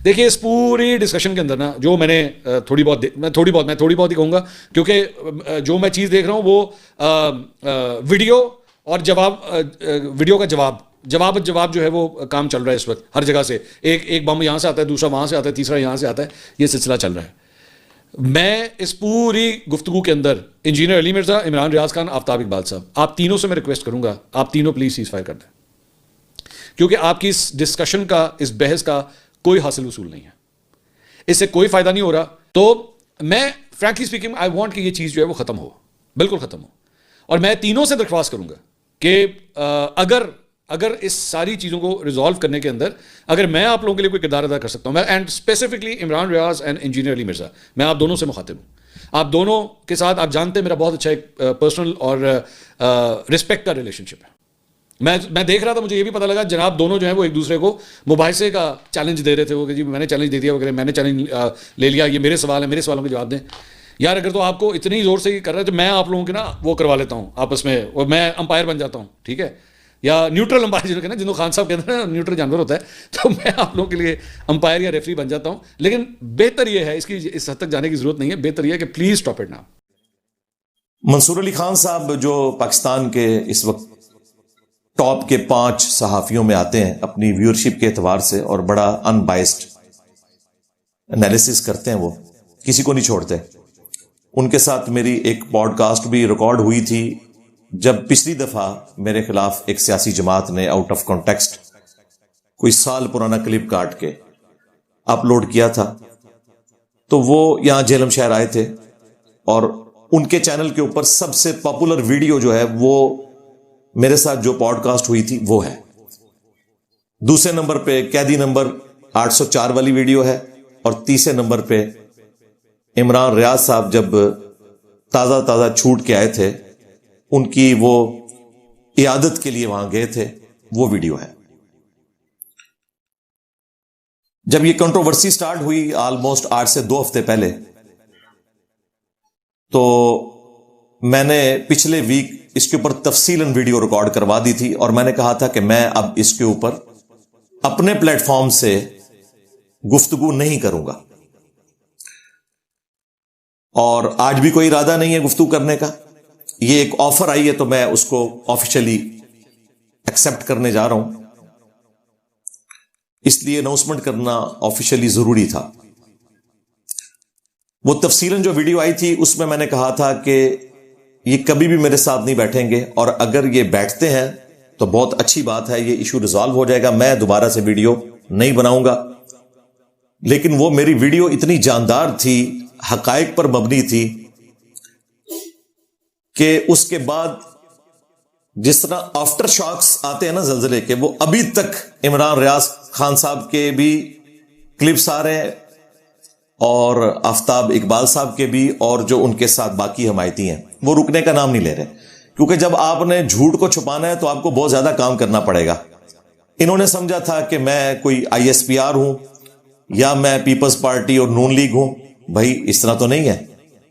دیکھیے اس پوری ڈسکشن کے اندر نا جو میں نے تھوڑی بہت ہی کہوں گا، کیونکہ جو میں چیز دیکھ رہا ہوں وہ ویڈیو اور ویڈیو کا جواب جو ہے وہ کام چل رہا ہے اس وقت ہر جگہ سے. ایک بم یہاں سے آتا ہے، دوسرا وہاں سے آتا ہے، تیسرا یہاں سے آتا ہے، یہ سلسلہ چل رہا ہے. میں اس پوری گفتگو کے اندر انجینئر علی مرزا، عمران ریاض خان، آفتاب اقبال صاحب، آپ تینوں سے میں ریکویسٹ کروں گا، آپ تینوں پلیز سیز فائر کر دیں، کیونکہ آپ کی اس ڈسکشن کا، اس بحث کا کوئی حاصل وصول نہیں ہے، اس سے کوئی فائدہ نہیں ہو رہا. تو میں فرینکلی اسپیکنگ آئی وانٹ کہ یہ چیز جو ہے وہ ختم ہو، بالکل ختم ہو. اور میں تینوں سے درخواست کروں گا کہ اگر اس ساری چیزوں کو ریزالو کرنے کے اندر اگر میں آپ لوگوں کے لیے کوئی کردار ادا کر سکتا ہوں، میں and specifically Imran Riaz and engineer Ali Mirza, میں آپ دونوں سے مخاطب ہوں. آپ دونوں کے ساتھ آپ جانتے ہیں میرا بہت اچھا ایک پرسنل اور رسپیکٹ کا ریلیشن شپ ہے. میں دیکھ رہا تھا، مجھے یہ بھی پتہ لگا جناب دونوں جو ہیں وہ ایک دوسرے کو مباحثے کا چیلنج دے رہے تھے، وہ کہ جی میں نے چیلنج دے دیا وغیرہ، میں نے چیلنج لے لیا، یہ میرے سوال ہیں، میرے سوالوں کے جواب دیں. یار اگر تو آپ کو اتنی زور سے یہ کر رہا ہے تو میں آپ لوگوں کے نا وہ کروا لیتا ہوں آپس میں، اور میں امپائر بن جاتا ہوں، ٹھیک ہے، یا نیوٹرل امپائر جنہوں کہنا، جنہوں خان صاحب کہتے ہیں نا نیوٹرل جانور ہوتا ہے، تو میں آپ لوگوں کے لیے امپائر یا ریفری بن جاتا ہوں. لیکن بہتر یہ ہے، اس حد تک جانے کی ضرورت نہیں ہے، بہتر یہ ہے کہ پلیز اسٹاپ اٹ ناؤ. منصور علی خان صاحب جو پاکستان کے اس وقت ٹاپ کے 5 صحافیوں میں آتے ہیں اپنی ویورشپ کے اعتبار سے، اور بڑا ان بائسڈ انالیسس کرتے ہیں، وہ کسی کو نہیں چھوڑتے. ان کے ساتھ میری ایک پوڈ کاسٹ بھی ریکارڈ ہوئی تھی جب پچھلی دفعہ میرے خلاف ایک سیاسی جماعت نے آؤٹ آف کانٹیکسٹ کوئی سال پرانا کلپ کاٹ کے اپلوڈ کیا تھا. تو وہ یہاں جہلم شہر آئے تھے، اور ان کے چینل کے اوپر سب سے پاپولر ویڈیو جو ہے وہ میرے ساتھ جو پوڈ کاسٹ ہوئی تھی وہ ہے. دوسرے نمبر پہ قیدی نمبر 804 والی ویڈیو ہے، اور تیسرے نمبر پہ عمران ریاض صاحب جب تازہ چھوٹ کے آئے تھے، ان کی وہ عیادت کے لیے وہاں گئے تھے، وہ ویڈیو ہے. جب یہ کنٹروورسی سٹارٹ ہوئی آلموسٹ 8 سے 2 ہفتے پہلے، تو میں نے پچھلے ویک اس کے اوپر تفصیلاً ویڈیو ریکارڈ کروا دی تھی، اور میں نے کہا تھا کہ میں اب اس کے اوپر اپنے پلیٹ فارم سے گفتگو نہیں کروں گا، اور آج بھی کوئی ارادہ نہیں ہے گفتگو کرنے کا. یہ ایک آفر آئی ہے تو میں اس کو آفیشلی ایکسپٹ کرنے جا رہا ہوں، اس لیے اناؤنسمنٹ کرنا آفیشلی ضروری تھا. وہ تفصیلاً جو ویڈیو آئی تھی اس میں نے کہا تھا کہ یہ کبھی بھی میرے ساتھ نہیں بیٹھیں گے، اور اگر یہ بیٹھتے ہیں تو بہت اچھی بات ہے، یہ ایشو ریزالو ہو جائے گا، میں دوبارہ سے ویڈیو نہیں بناؤں گا. لیکن وہ میری ویڈیو اتنی جاندار تھی، حقائق پر مبنی تھی، کہ اس کے بعد جس طرح آفٹر شاکس آتے ہیں نا زلزلے کے، وہ ابھی تک عمران ریاض خان صاحب کے بھی کلپس آ رہے ہیں، اور آفتاب اقبال صاحب کے بھی، اور جو ان کے ساتھ باقی حمایتی ہیں وہ رکنے کا نام نہیں لے رہے. کیونکہ جب آپ نے جھوٹ کو چھپانا ہے تو آپ کو بہت زیادہ کام کرنا پڑے گا. انہوں نے سمجھا تھا کہ میں کوئی ISPR ہوں یا میں پیپلز پارٹی اور نون لیگ ہوں. بھائی اس طرح تو نہیں ہے.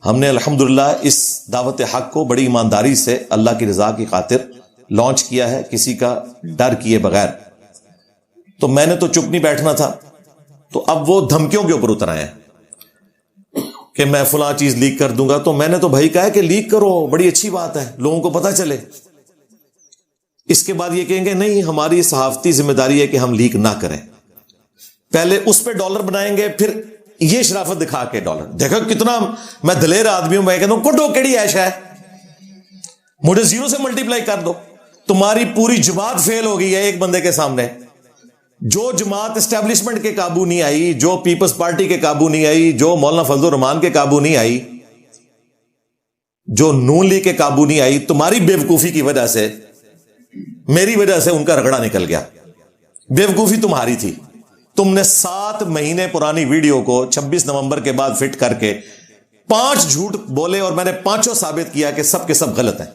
ہم نے الحمدللہ اس دعوت حق کو بڑی ایمانداری سے اللہ کی رضا کی خاطر لانچ کیا ہے، کسی کا ڈر کیے بغیر. تو میں نے تو چپ نہیں بیٹھنا تھا. تو اب وہ دھمکیوں کے اوپر اتر آئے ہیں کہ میں فلاں چیز لیک کر دوں گا. تو میں نے تو بھائی کہا ہے کہ لیک کرو، بڑی اچھی بات ہے، لوگوں کو پتہ چلے. اس کے بعد یہ کہیں گے نہیں ہماری صحافتی ذمہ داری ہے کہ ہم لیک نہ کریں. پہلے اس پہ ڈالر بنائیں گے، پھر یہ شرافت دکھا کے ڈالر. دیکھو کتنا میں دلیر آدمی ہوں. میں کہتا ہوں کڈو کیڑی عیش ہے، مجھے 0 سے ملٹیپلائی کر دو. تمہاری پوری جماعت فیل ہو گئی ہے ایک بندے کے سامنے. جو جماعت اسٹیبلشمنٹ کے قابو نہیں آئی، جو پیپلز پارٹی کے قابو نہیں آئی، جو مولانا فضل الرحمان کے قابو نہیں آئی، جو نون لیگ کے قابو نہیں آئی، تمہاری بیوقوفی کی وجہ سے، میری وجہ سے ان کا رگڑا نکل گیا. بیوقوفی تمہاری تھی. تم نے 7 مہینے پرانی ویڈیو کو 26 نومبر کے بعد فٹ کر کے 5 جھوٹ بولے، اور میں نے 5 ثابت کیا کہ سب کے سب غلط ہیں.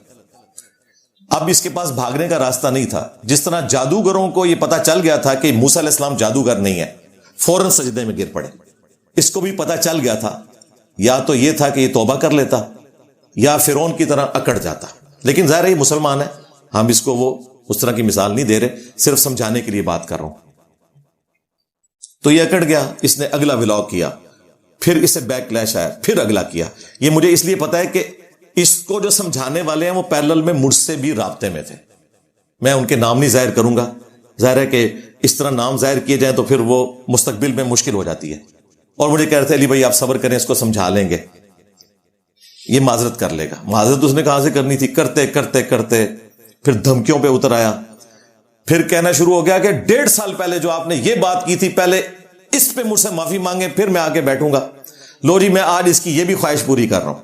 اب اس کے پاس بھاگنے کا راستہ نہیں تھا. جس طرح جادوگروں کو یہ پتا چل گیا تھا کہ موسیٰ علیہ السلام جادوگر نہیں ہے، فوراً سجدے میں گر پڑے. اس کو بھی پتا چل گیا تھا، یا تو یہ تھا کہ یہ توبہ کر لیتا یا فرعون کی طرح اکڑ جاتا. لیکن ظاہر ہے یہ مسلمان ہے، ہم اس کو وہ اس طرح کی مثال نہیں دے رہے، صرف سمجھانے کے لیے بات کر رہا ہوں. تو یہ اکڑ گیا, اس نے اگلا ولاگ کیا, پھر اسے بیک کلیش آیا, پھر اگلا کیا. یہ مجھے اس لیے پتا ہے کہ اس کو جو سمجھانے والے ہیں وہ پیرلل میں مجھ سے بھی رابطے میں تھے. میں ان کے نام نہیں ظاہر کروں گا, ظاہر ہے کہ اس طرح نام ظاہر کیے جائیں تو پھر وہ مستقبل میں مشکل ہو جاتی ہے. اور مجھے کہہ رہے تھے علی بھائی آپ صبر کریں, اس کو سمجھا لیں گے, یہ معذرت کر لے گا. معذرت اس نے کہاں سے کرنی تھی, کرتے کرتے کرتے پھر دھمکیوں پہ اتر آیا. پھر کہنا شروع ہو گیا کہ 1.5 سال پہلے جو آپ نے یہ بات کی تھی, پہلے اس پہ مجھ سے معافی مانگے, پھر میں آگے بیٹھوں گا. لو جی, میں آج اس کی یہ بھی خواہش پوری کر رہا ہوں,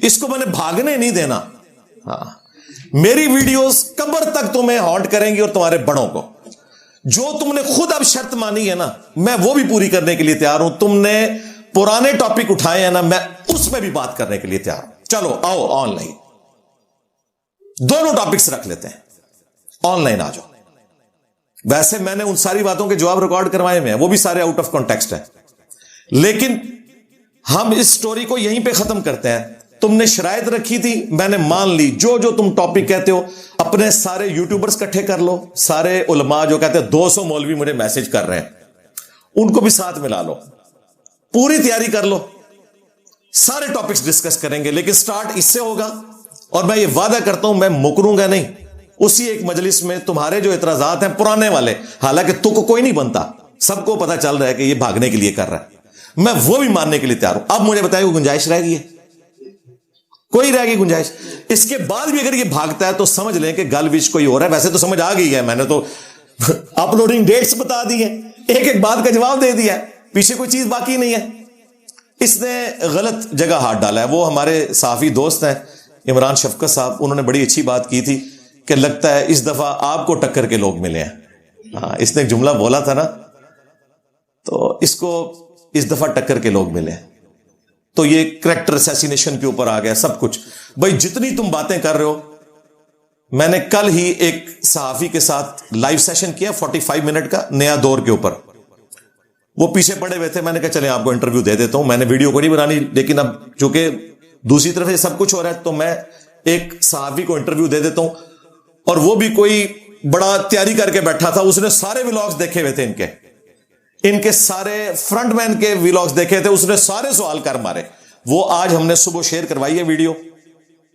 اس کو میں نے بھاگنے نہیں دینا. ہاں, میری ویڈیوز قبر تک تمہیں ہانٹ کریں گی اور تمہارے بڑوں کو. جو تم نے خود اب شرط مانی ہے نا, میں وہ بھی پوری کرنے کے لیے تیار ہوں. تم نے پرانے ٹاپک اٹھائے ہیں نا, میں اس میں بھی بات کرنے کے لیے تیار ہوں. چلو آؤ آن لائن, دونوں ٹاپکس رکھ لیتے ہیں, آن لائن آ جاؤ. ویسے میں نے ان ساری باتوں کے جواب ریکارڈ کروائے ہوئے ہیں, وہ بھی سارے آؤٹ آف کانٹیکسٹ ہیں, لیکن ہم اس سٹوری کو یہیں پہ ختم کرتے ہیں. تم نے شرائط رکھی تھی, میں نے مان لی. جو جو تم ٹاپک کہتے ہو, اپنے سارے یوٹیوبرز اکٹھے کر لو, سارے علماء جو کہتے ہیں 200 مولوی مجھے میسج کر رہے ہیں, ان کو بھی ساتھ ملا لو, پوری تیاری کر لو, سارے ٹاپکس ڈسکس کریں گے. لیکن سٹارٹ اس سے ہوگا, اور میں یہ وعدہ کرتا ہوں میں مکروں گا نہیں. اسی ایک مجلس میں تمہارے جو اعتراضات ہیں پرانے والے, حالانکہ تو کو کوئی نہیں بنتا, سب کو پتا چل رہا ہے کہ یہ بھاگنے کے لیے کر رہا ہے, میں وہ بھی ماننے کے لیے تیار ہوں. اب مجھے بتائیں کوئی گنجائش رہ گئی ہے؟ کوئی رہ گئی گنجائش؟ اس کے بعد بھی اگر یہ بھاگتا ہے تو سمجھ لیں کہ گل وچ کوئی ہو رہا ہے. ویسے تو سمجھ آ گئی ہے, میں نے تو اپلوڈنگ ڈیٹس بتا دی ہیں, ایک ایک بات کا جواب دے دیا ہے, پیچھے کوئی چیز باقی نہیں ہے. اس نے غلط جگہ ہاتھ ڈالا ہے. وہ ہمارے صحافی دوست ہیں عمران شفقت صاحب, انہوں نے بڑی اچھی بات کی تھی کہ لگتا ہے اس دفعہ آپ کو ٹکر کے لوگ ملے ہیں. ہاں, اس نے ایک جملہ بولا تھا نا, تو اس کو اس دفعہ ٹکر کے لوگ ملے. تو یہ کریکٹر اسیسینیشن کے اوپر آ گیا سب کچھ. بھائی جتنی تم باتیں کر رہے ہو, میں نے کل ہی ایک صحافی کے ساتھ لائیو سیشن کیا 45 منٹ کا, نیا دور کے اوپر. وہ پیچھے پڑے ہوئے تھے, میں نے کہا چلیں آپ کو انٹرویو دے دیتا ہوں. میں نے ویڈیو کو نہیں بنانی, لیکن اب چونکہ دوسری طرف یہ سب کچھ ہو رہا ہے تو میں ایک صحافی کو انٹرویو دے دیتا ہوں. اور وہ بھی کوئی بڑا تیاری کر کے بیٹھا تھا, اس نے سارے ولاگز دیکھے ہوئے تھے, ان کے سارے فرنٹ مین کے ولاگز دیکھے تھے, اس نے سارے سوال کر مارے. وہ آج ہم نے صبح شیئر کروائی ہے ویڈیو.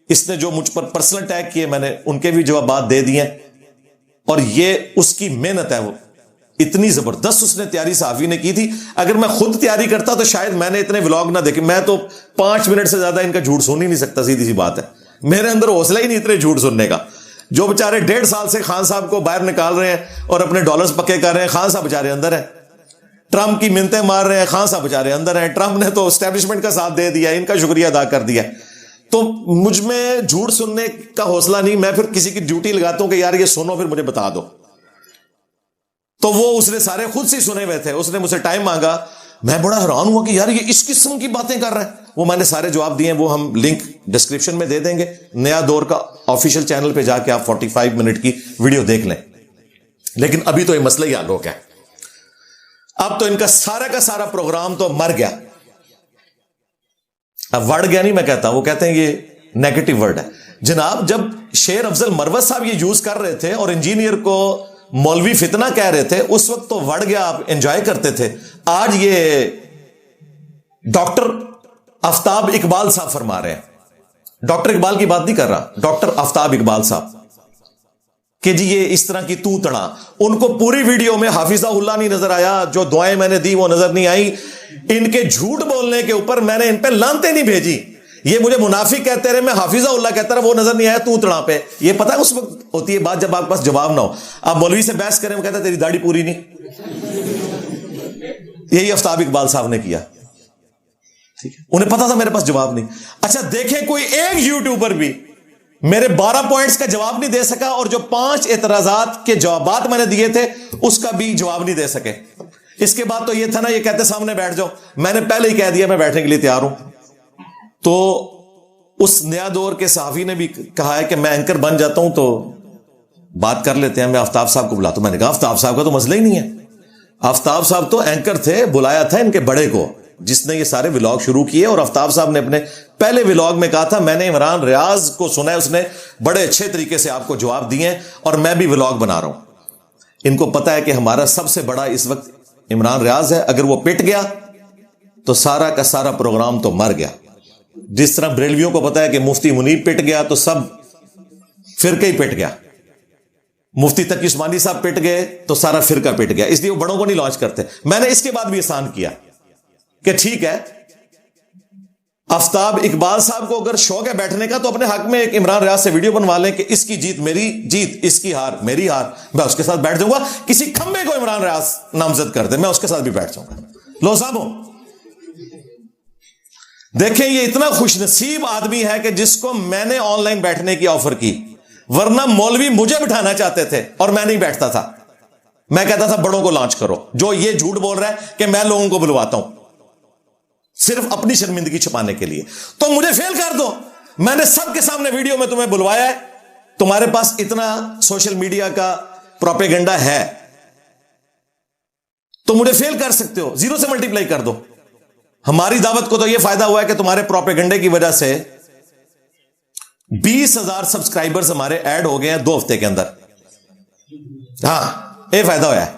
اس نے جو مجھ پر پرسنل ٹیگ کیے, میں نے ان کے بھی جوابات دے دیے. اور یہ اس کی محنت ہے, وہ اتنی زبردست اس نے تیاری صحافی نے کی تھی. اگر میں خود تیاری کرتا تو شاید میں نے اتنے ولاگ نہ دیکھے. میں تو 5 منٹ سے زیادہ ان کا جھوٹ سن ہی نہیں سکتا, سیدھی سی بات ہے. میرے اندر حوصلہ ہی نہیں اتنے جھوٹ سننے کا. جو بےچارے 1.5 سال سے خان صاحب کو باہر نکال رہے ہیں اور اپنے ڈالرز پکے کر رہے ہیں, خان صاحب بےچارے اندر ہیں. ٹرمپ کی منتیں مار رہے ہیں, خان صاحب بےچارے اندر ہیں. ٹرمپ نے تو اسٹیبلشمنٹ کا ساتھ دے دیا, ان کا شکریہ ادا کر دیا. تو مجھ میں جھوٹ سننے کا حوصلہ نہیں. میں پھر کسی کی ڈیوٹی لگاتا ہوں کہ یار یہ سنو پھر مجھے بتا دو. تو وہ اس نے سارے خود سے سنے ہوئے تھے. اس نے مجھ سے ٹائم مانگا, میں بڑا حیران ہوا کہ یار یہ اس قسم کی باتیں کر رہا ہے. وہ میں نے سارے جواب دیے, وہ ہم لنک ڈسکرپشن میں دے دیں گے. نیا دور کا آفیشیل چینل پہ جا کے آپ 45 منٹ کی ویڈیو دیکھ لیں. لیکن ابھی تو یہ مسئلہ ہی حل ہو گیا. اب تو ان کا سارا پروگرام تو مر گیا. اب ورڈ گیا نہیں میں کہتا, وہ کہتے ہیں یہ نیگیٹو ورڈ ہے. جناب جب شیر افضل مروت صاحب یہ یوز کر رہے تھے اور انجینئر کو مولوی فتنہ کہہ رہے تھے, اس وقت تو ورڈ گیا, آپ انجوائے کرتے تھے. آج یہ ڈاکٹر آفتاب اقبال صاحب فرما رہے ہیں, ڈاکٹر اقبال کی بات نہیں کر رہا, ڈاکٹر آفتاب اقبال صاحب, کہ جی یہ اس طرح کی تو تڑا. ان کو پوری ویڈیو میں حافظہ اللہ نہیں نظر آیا, جو دعائیں میں نے دی وہ نظر نہیں آئی. ان کے جھوٹ بولنے کے اوپر میں نے ان پہ لانتے نہیں بھیجی. یہ مجھے منافق کہتے رہے, میں حافظہ اللہ کہتا رہا, وہ نظر نہیں آیا تو تڑا پہ. یہ پتہ ہے اس وقت ہوتی ہے بات جب آپ پاس جواب نہ ہو. آپ مولوی سے بحث کریں, وہ کہتا ہے تیری داڑھی پوری نہیں. یہی آفتاب اقبال صاحب نے کیا. ٹھیک ہے, انہیں پتا تھا میرے پاس جواب نہیں. اچھا دیکھیں کوئی ایک یوٹیوبر بھی میرے 12 پوائنٹس کا جواب نہیں دے سکا, اور جو 5 اعتراضات کے جوابات میں نے دیے تھے اس کا بھی جواب نہیں دے سکے. اس کے بعد تو یہ تھا نا, یہ کہتے سامنے بیٹھ جاؤ. میں نے پہلے ہی کہہ دیا میں بیٹھنے کے لیے تیار ہوں. تو اس نیا دور کے صحافی نے بھی کہا ہے کہ میں اینکر بن جاتا ہوں تو بات کر لیتے ہیں, میں آفتاب صاحب کو بلاتا ہوں. میں نے کہا آفتاب صاحب کا تو مسئلہ ہی نہیں ہے. آفتاب صاحب تو اینکر تھے, بلایا تھا ان کے بڑے کو جس نے یہ سارے ولاگ شروع کیے. اور آفتاب صاحب نے اپنے پہلے ولاگ میں کہا تھا میں نے عمران ریاض کو سنا ہے, اس نے بڑے اچھے طریقے سے آپ کو جواب دیے ہیں اور میں بھی ولاگ بنا رہا ہوں. ان کو پتا ہے کہ ہمارا سب سے بڑا اس وقت عمران ریاض ہے. اگر وہ پٹ گیا تو سارا کا سارا پروگرام تو مر گیا. جس طرح بریلویوں کو پتا ہے کہ مفتی منیب پٹ گیا تو سب فرقہ ہی پٹ گیا, مفتی تقی عثمانی صاحب پٹ گئے تو سارا فرقہ پٹ گیا. اس لیے وہ بڑوں کو نہیں لانچ کرتے. میں نے اس کے بعد بھی احسان کیا کہ ٹھیک ہے, آفتاب اقبال صاحب کو اگر شوق ہے بیٹھنے کا تو اپنے حق میں ایک عمران ریاض سے ویڈیو بنوا لیں کہ اس کی جیت میری جیت, اس کی ہار میری ہار, میں اس کے ساتھ بیٹھ جاؤں گا. کسی کھمبے کو عمران ریاض نامزد کر دے, میں اس کے ساتھ بھی بیٹھ جاؤں گا. لو صاحب دیکھیں, یہ اتنا خوش نصیب آدمی ہے کہ جس کو میں نے آن لائن بیٹھنے کی آفر کی, ورنہ مولوی مجھے بٹھانا چاہتے تھے اور میں نہیں بیٹھتا تھا. میں کہتا تھا بڑوں کو لانچ کرو. جو یہ جھوٹ بول رہا ہے کہ میں لوگوں کو بلواتا ہوں صرف اپنی شرمندگی چھپانے کے لیے, تو مجھے فیل کر دو. میں نے سب کے سامنے ویڈیو میں تمہیں بلوایا ہے, تمہارے پاس اتنا سوشل میڈیا کا پروپیگنڈا ہے تو مجھے فیل کر سکتے ہو, 0 سے ملٹیپلائی کر دو. ہماری دعوت کو تو یہ فائدہ ہوا ہے کہ تمہارے پروپیگنڈے کی وجہ سے 20,000 سبسکرائبرز ہمارے ایڈ ہو گئے ہیں 2 ہفتے کے اندر. ہاں, یہ فائدہ ہوا ہے.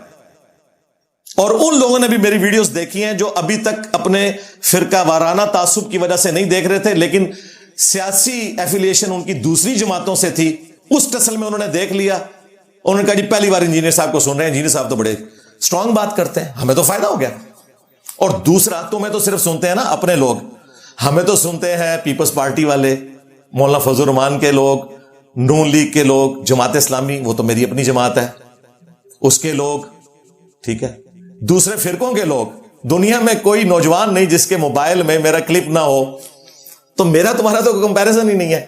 اور ان لوگوں نے بھی میری ویڈیوز دیکھی ہیں جو ابھی تک اپنے فرقہ وارانہ تعصب کی وجہ سے نہیں دیکھ رہے تھے, لیکن سیاسی ایفیلیشن ان کی دوسری جماعتوں سے تھی. اس ٹسل میں انہوں نے دیکھ لیا, انہوں نے کہا جی پہلی بار انجینئر صاحب کو سن رہے ہیں, انجینئر صاحب تو بڑے اسٹرانگ بات کرتے ہیں, ہمیں تو فائدہ ہو گیا. اور دوسرا, تمہیں تو صرف سنتے ہیں نا اپنے لوگ, ہمیں تو سنتے ہیں پیپلز پارٹی والے, مولانا فضل الرحمان کے لوگ, نون لیگ کے لوگ, جماعت اسلامی وہ تو میری اپنی جماعت ہے, اس کے لوگ, ٹھیک ہے, دوسرے فرقوں کے لوگ. دنیا میں کوئی نوجوان نہیں جس کے موبائل میں میرا کلپ نہ ہو. تو میرا تمہارا تو کمپیریزن ہی نہیں ہے.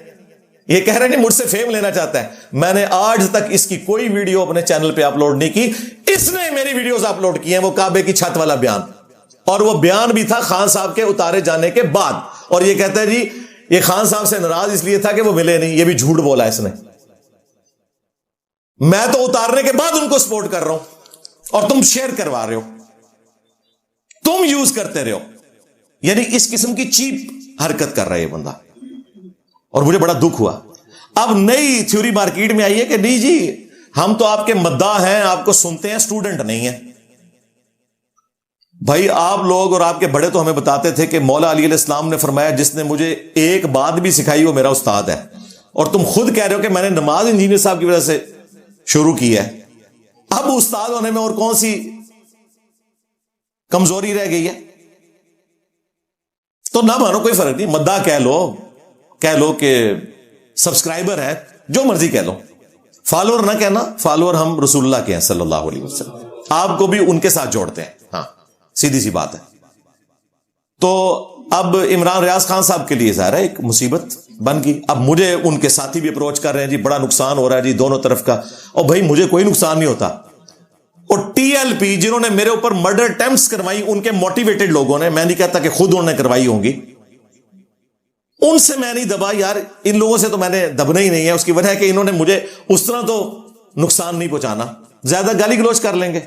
یہ کہہ رہے نہیں مجھ سے فیم لینا چاہتا ہے. میں نے آج تک اس کی کوئی ویڈیو اپنے چینل پہ اپلوڈ نہیں کی, اس نے میری ویڈیوز اپلوڈ کی ہیں. وہ کعبے کی چھت والا بیان, اور وہ بیان بھی تھا خان صاحب کے اتارے جانے کے بعد. اور یہ کہتا ہے جی یہ خان صاحب سے ناراض اس لیے تھا کہ وہ ملے نہیں. یہ بھی جھوٹ بولا اس نے. میں تو اتارنے کے بعد ان کو سپورٹ کر رہا ہوں اور تم شیئر کروا رہے ہو, تم یوز کرتے رہے ہو. یعنی اس قسم کی چیپ حرکت کر رہا ہے یہ بندہ, اور مجھے بڑا دکھ ہوا. اب نئی تھیوری مارکیٹ میں آئی ہے کہ نہیں جی ہم تو آپ کے مداح ہیں, آپ کو سنتے ہیں, اسٹوڈنٹ نہیں ہیں. بھائی آپ لوگ اور آپ کے بڑے تو ہمیں بتاتے تھے کہ مولا علی علیہ السلام نے فرمایا جس نے مجھے ایک بات بھی سکھائی وہ میرا استاد ہے. اور تم خود کہہ رہے ہو کہ میں نے نماز انجینئر صاحب کی وجہ سے شروع کی ہے. اب استاد ہونے میں اور کون سی کمزوری رہ گئی ہے؟ تو نہ مانو, کوئی فرق نہیں, مداح کہہ لو کہ سبسکرائبر ہے, جو مرضی کہہ لو. فالوور نہ کہنا, فالوور ہم رسول اللہ کے ہیں صلی اللہ علیہ وسلم, آپ کو بھی ان کے ساتھ جوڑتے ہیں. ہاں سیدھی سی بات ہے. تو اب عمران ریاض خان صاحب کے لیے ظاہر ہے ایک مصیبت بن گئی. اب مجھے ان کے ساتھی بھی اپروچ کر رہے ہیں جی بڑا نقصان ہو رہا ہے جی دونوں طرف کا. اور بھائی مجھے کوئی نقصان نہیں ہوتا. اور ٹی ایل پی جنہوں نے میرے اوپر مرڈر اٹیمپٹس کروائی, ان کے موٹیویٹڈ لوگوں نے, میں نہیں کہتا کہ خود انہوں نے کروائی ہوں گی, ان سے میں نہیں دبا یار. ان لوگوں سے تو میں نے دبنا ہی نہیں ہے. اس کی وجہ ہے کہ انہوں نے مجھے اس طرح تو نقصان نہیں پہنچانا, زیادہ گالی گلوچ کر لیں گے.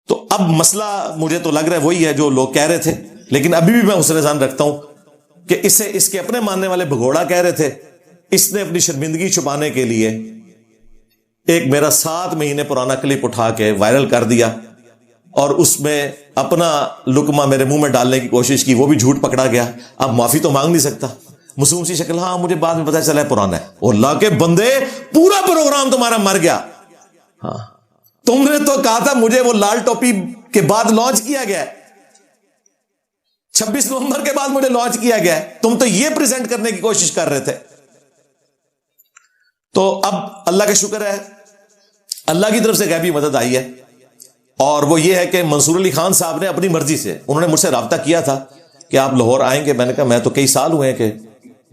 تو اب مسئلہ مجھے تو لگ رہا ہے وہی ہے جو لوگ کہہ رہے تھے, لیکن ابھی بھی میں حسن ظن رکھتا ہوں کہ اسے اس کے اپنے ماننے والے بھگوڑا کہہ رہے تھے. اس نے اپنی شرمندگی چھپانے کے لیے ایک میرا 7 مہینے پرانا کلپ اٹھا کے وائرل کر دیا, اور اس میں اپنا لقمہ میرے منہ میں ڈالنے کی کوشش کی. وہ بھی جھوٹ پکڑا گیا. اب معافی تو مانگ نہیں سکتا. معصوم سی شکل, ہاں مجھے بعد میں پتہ چلا ہے پرانا ہے. اللہ کے بندے, پورا پروگرام تمہارا مر گیا. ہاں تم نے تو کہا تھا مجھے وہ لال ٹوپی کے بعد لانچ کیا گیا ہے, 26 نومبر کے بعد مجھے لانچ کیا گیا ہے. تم تو یہ پریزنٹ کرنے کی کوشش کر رہے تھے. تو اب اللہ کا شکر ہے, اللہ کی طرف سے غیبی مدد آئی ہے. اور وہ یہ ہے کہ منصور علی خان صاحب نے اپنی مرضی سے, انہوں نے مجھ سے رابطہ کیا تھا کہ آپ لاہور آئیں گے. میں نے کہا میں تو کئی سال ہوئے ہیں کہ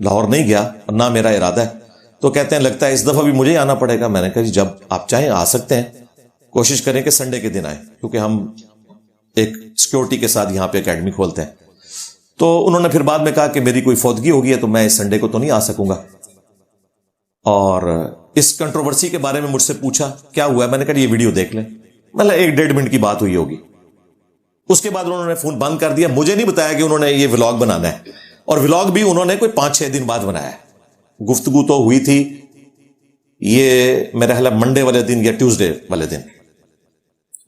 لاہور نہیں گیا, اور نہ میرا ارادہ ہے. تو کہتے ہیں لگتا ہے اس دفعہ بھی مجھے ہی آنا پڑے گا. میں نے کہا جی جب آپ چاہیں آ سکتے ہیں, کوشش کریں کہ سنڈے کے دن آئیں, کیونکہ ہم ایک سیکورٹی کے ساتھ یہاں پہ اکیڈمی کھولتے ہیں. تو انہوں نے پھر بعد میں کہا کہ میری کوئی فوتگی ہوگی ہے تو میں اس سنڈے کو تو نہیں آ سکوں گا. اور اس کنٹروورسی کے بارے میں مجھ سے پوچھا کیا ہوا ہے. میں نے کہا یہ ویڈیو دیکھ لیں, مطلب 1-1.5 منٹ کی بات ہوئی ہوگی. اس کے بعد انہوں نے فون بند کر دیا. مجھے نہیں بتایا کہ انہوں نے یہ ولاگ بنانا ہے, اور ولاگ بھی انہوں نے کوئی 5-6 دن بعد بنایا ہے. گفتگو تو ہوئی تھی یہ میرا خیال ہے منڈے والے دن یا ٹیوزڈے والے دن,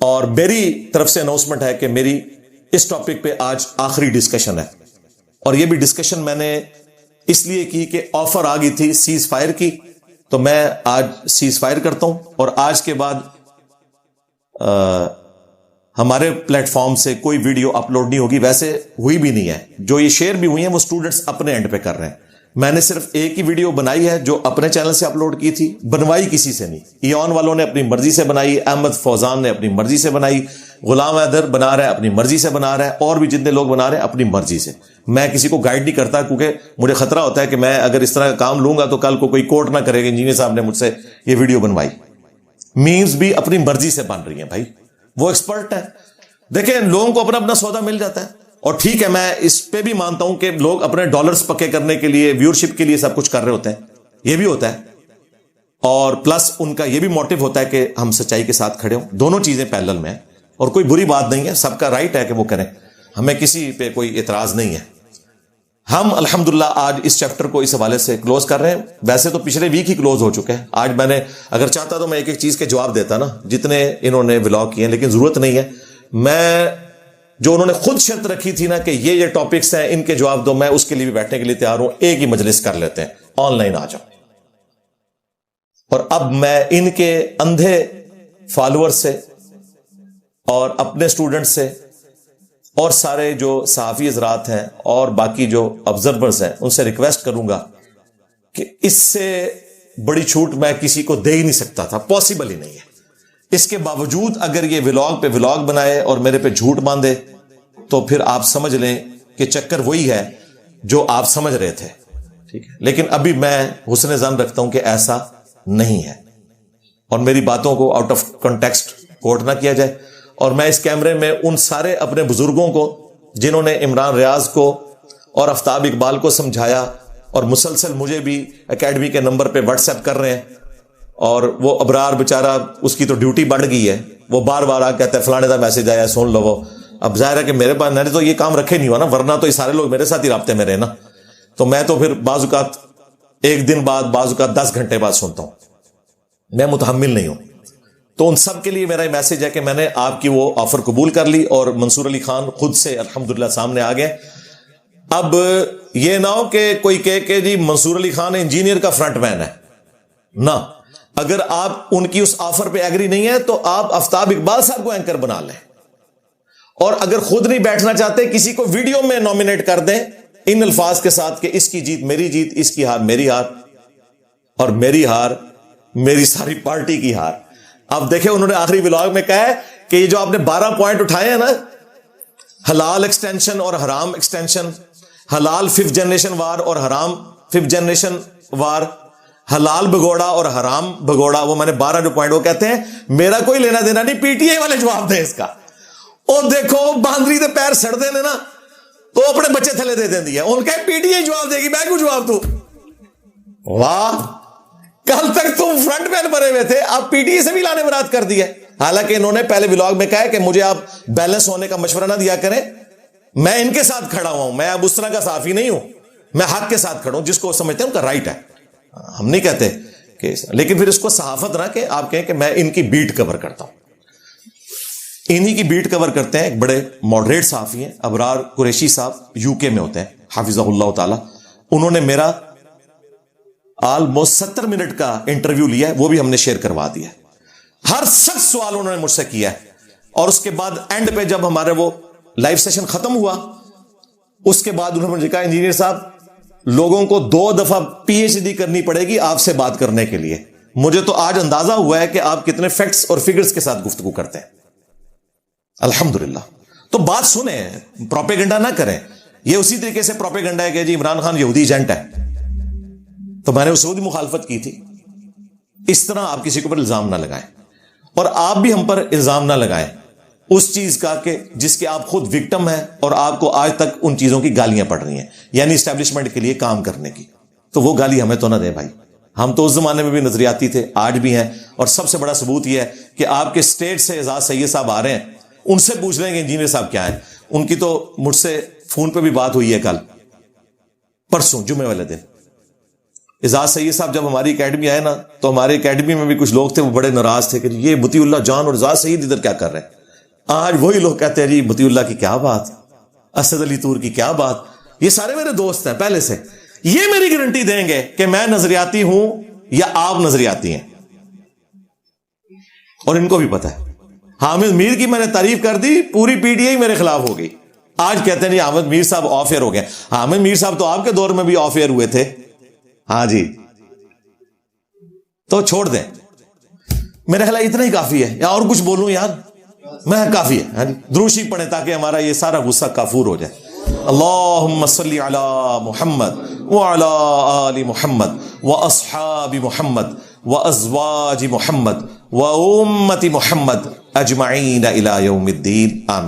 اور میری طرف سے اناؤنسمنٹ ہے کہ میری اس ٹاپک پہ آج آخری ڈسکشن ہے, اور یہ بھی ڈسکشن میں نے اس لیے کی کہ آفر آ گئی تھی سیز فائر کی, تو میں آج سیز فائر کرتا ہوں, اور آج کے بعد ہمارے پلیٹ فارم سے کوئی ویڈیو اپلوڈ نہیں ہوگی. ویسے ہوئی بھی نہیں ہے, جو یہ شیئر بھی ہوئی ہیں وہ اسٹوڈنٹس اپنے اینڈ پہ کر رہے ہیں. میں نے صرف ایک ہی ویڈیو بنائی ہے جو اپنے چینل سے اپلوڈ کی تھی, بنوائی کسی سے نہیں. ایون والوں نے اپنی مرضی سے بنائی, احمد فوزان نے اپنی مرضی سے بنائی, غلام حیدر بنا رہا ہے اپنی مرضی سے بنا رہا ہے, اور بھی جتنے لوگ بنا رہے ہیں اپنی مرضی سے. میں کسی کو گائیڈ نہیں کرتا, کیونکہ مجھے خطرہ ہوتا ہے کہ میں اگر اس طرح کا کام لوں گا تو کل کو کوئی کوٹ نہ کرے گا انجینئر صاحب نے مجھ سے یہ ویڈیو بنوائی. میمز بھی اپنی مرضی سے بن رہی ہیں بھائی, وہ ایکسپرٹ ہے. دیکھیں لوگوں کو اپنا اپنا سودا مل جاتا ہے, اور ٹھیک ہے میں اس پہ بھی مانتا ہوں کہ لوگ اپنے ڈالرز پکے کرنے کے لیے, ویورشپ کے لیے سب کچھ کر رہے ہوتے ہیں, یہ بھی ہوتا ہے, اور پلس ان کا یہ بھی موٹو ہوتا ہے کہ ہم سچائی کے ساتھ کھڑے ہوں. دونوں چیزیں پیرلل میں ہیں, اور کوئی بری بات نہیں ہے, سب کا رائٹ ہے کہ وہ کریں, ہمیں کسی پہ کوئی اعتراض نہیں ہے. ہم الحمدللہ آج اس چیپٹر کو اس حوالے سے کلوز کر رہے ہیں. ویسے تو پچھلے ویک ہی کلوز ہو چکے ہیں. آج میں نے اگر چاہتا تو میں ایک ایک چیز کے جواب دیتا نا, جتنے انہوں نے ولاگ کیے ہیں, لیکن ضرورت نہیں ہے. میں جو انہوں نے خود شرط رکھی تھی نا کہ یہ ٹاپکس ہیں ان کے جواب دو, میں اس کے لیے بھی بیٹھنے کے لیے تیار ہوں. ایک ہی مجلس کر لیتے ہیں, آن لائن آ جاؤ. اور اب میں ان کے اندھے فالوور سے اور اپنے سٹوڈنٹ سے اور سارے جو صحافی حضرات ہیں اور باقی جو آبزرورز ہیں ان سے ریکویسٹ کروں گا کہ اس سے بڑی چھوٹ میں کسی کو دے ہی نہیں سکتا تھا, پاسبل ہی نہیں ہے. اس کے باوجود اگر یہ ولاگ پہ ولاگ بنائے اور میرے پہ جھوٹ باندھے تو پھر آپ سمجھ لیں کہ چکر وہی ہے جو آپ سمجھ رہے تھے, ٹھیک ہے. لیکن ابھی میں حسن ظن رکھتا ہوں کہ ایسا نہیں ہے, اور میری باتوں کو آؤٹ آف کنٹیکسٹ کوٹ نہ کیا جائے. اور میں اس کیمرے میں ان سارے اپنے بزرگوں کو جنہوں نے عمران ریاض کو اور آفتاب اقبال کو سمجھایا, اور مسلسل مجھے بھی اکیڈمی کے نمبر پہ واٹس ایپ کر رہے ہیں, اور وہ ابرار بیچارہ اس کی تو ڈیوٹی بڑھ گئی ہے, وہ بار بار آ کہتا ہے فلانے کا میسج آیا سن لو. اب ظاہر ہے کہ میرے پاس میں نے تو یہ کام رکھے نہیں ہوا نا, ورنہ تو یہ سارے لوگ میرے ساتھ ہی رابطے میں رہے نا. تو میں تو پھر بعض اوقات ایک دن بعد, بعض اوقات 10 گھنٹے بعد سنتا ہوں, میں متحمل نہیں ہوں. تو ان سب کے لیے میرا یہ میسج ہے کہ میں نے آپ کی وہ آفر قبول کر لی, اور منصور علی خان خود سے الحمدللہ سامنے آ گئے. اب یہ نہ ہو کہ کوئی کہے کہ جی منصور علی خان انجینئر کا فرنٹ مین ہے, نہ. اگر آپ ان کی اس آفر پہ ایگری نہیں ہے تو آپ آفتاب اقبال صاحب کو اینکر بنا لیں, اور اگر خود نہیں بیٹھنا چاہتے کسی کو ویڈیو میں نامینیٹ کر دیں ان الفاظ کے ساتھ کہ اس کی جیت میری جیت, اس کی ہار میری ہار, اور میری ہار میری ساری پارٹی کی ہار. اب دیکھیں انہوں نے آخری ولاگ میں کہا ہے کہ یہ جو آپ نے 12 پوائنٹ اٹھائے ہیں نا, حلال ایکسٹینشن اور حرام ایکسٹینشن, حلال 5th جنریشن وار اور حرام 5th جنریشن وار, حلال بھگوڑا اور حرام بھگوڑا, وہ میں نے 12 جو پوائنٹ, وہ کہتے ہیں میرا کوئی لینا دینا نہیں, پی ٹی آئی والے جواب دیں اس کا. اور دیکھو باندری دے پیر سڑ دینے نا تو اپنے بچے تھلے دے دیں دیا, ان کا پی ٹی آئی جواب دے گی, میں کیوں جواب دوں؟ واہ, کل تک تم فرنٹ مین بنے ہوئے تھے, اب پی ٹی آئی سے بھی لانے برات کر دیا. حالانکہ انہوں نے پہلے ولاگ میں کہا ہے کہ مجھے آپ بیلنس ہونے کا مشورہ نہ دیا کریں, میں ان کے ساتھ کھڑا ہوا ہوں, میں اب اس طرح کا صحافی نہیں ہوں, میں حق کے ساتھ کھڑا ہوں, جس کو سمجھتے ہیں ان کا رائٹ ہے, ہم نہیں کہتے کہ, لیکن پھر اس کو صحافت نہ کہ آپ کہیں کہ میں ان کی بیٹ کور کرتا ہوں. انہی کی بیٹ کور کرتے ہیں ایک بڑے ماڈریٹ صحافی ہیں, ابرار قریشی صاحب, یو کے میں ہوتے ہیں حافظہ اللہ تعالی. انہوں نے میرا آلموسٹ 70 منٹ کا انٹرویو لیا ہے, وہ بھی ہم نے شیئر کروا دیا. ہر سخت سوال انہوں نے مجھ سے کیا ہے, اور اس کے بعد اینڈ پہ جب ہمارے وہ لائیو سیشن ختم ہوا, اس کے بعد انہوں نے مجھے کہا انجینئر صاحب لوگوں کو 2 دفعہ پی ایچ ڈی کرنی پڑے گی آپ سے بات کرنے کے لیے. مجھے تو آج اندازہ ہوا ہے کہ آپ کتنے فیکٹس اور فگرز کے ساتھ گفتگو کرتے ہیں, الحمدللہ. تو بات سنیں, پروپیگنڈا نہ کریں. یہ اسی طریقے سے پروپیگنڈا ہے کہ جی عمران خان یہودی ایجنٹ ہے, تو میں نے اس وقت مخالفت کی تھی. اس طرح آپ کسی کے اوپر الزام نہ لگائیں, اور آپ بھی ہم پر الزام نہ لگائیں اس چیز کا کہ جس کے آپ خود وکٹم ہیں, اور آپ کو آج تک ان چیزوں کی گالیاں پڑ رہی ہیں, یعنی اسٹیبلشمنٹ کے لیے کام کرنے کی. تو وہ گالی ہمیں تو نہ دیں بھائی, ہم تو اس زمانے میں بھی نظریاتی تھے, آج بھی ہیں. اور سب سے بڑا ثبوت یہ ہے کہ آپ کے اسٹیٹ سے اعزاز سید صاحب آ رہے ہیں, ان سے پوچھ لیں کہ انجینئر صاحب کیا ہیں. ان کی تو مجھ سے فون پہ بھی بات ہوئی ہے کل پرسوں جمعے والے دن. اعزاز سید صاحب جب ہماری اکیڈمی آئے نا تو ہمارے اکیڈمی میں بھی کچھ لوگ تھے وہ بڑے ناراض تھے کہ یہ مطیع اللہ جان اور اعزاز سید ادھر کیا کر رہے ہیں. آج وہی لوگ کہتے ہیں جی مطیع اللہ کی کیا بات, اسد علی طور کی کیا بات. یہ سارے میرے دوست ہیں پہلے سے, یہ میری گارنٹی دیں گے کہ میں نظریاتی ہوں یا آپ نظریاتی ہیں, اور ان کو بھی پتا ہے. حامد میر کی میں نے تعریف کر دی, پوری پی ٹی آئی میرے خلاف ہو گئی. آج کہتے ہیں جی حامد میر صاحب آف ایئر ہو گئے. حامد میر صاحب تو آپ کے دور میں بھی آف ایئر ہوئے تھے. ہاں جی, تو چھوڑ دیں, میرے خیال اتنا ہی کافی ہے, یا اور کچھ بولوں یار؟ میں کافی ہے. ہاں جی, دروشی پڑھیں تاکہ ہمارا یہ سارا غصہ کافور ہو جائے. اللہم صلی علی محمد وعلی آل محمد واصحاب محمد وازواج محمد وامت محمد اجمعین الی یوم الدین, آمین.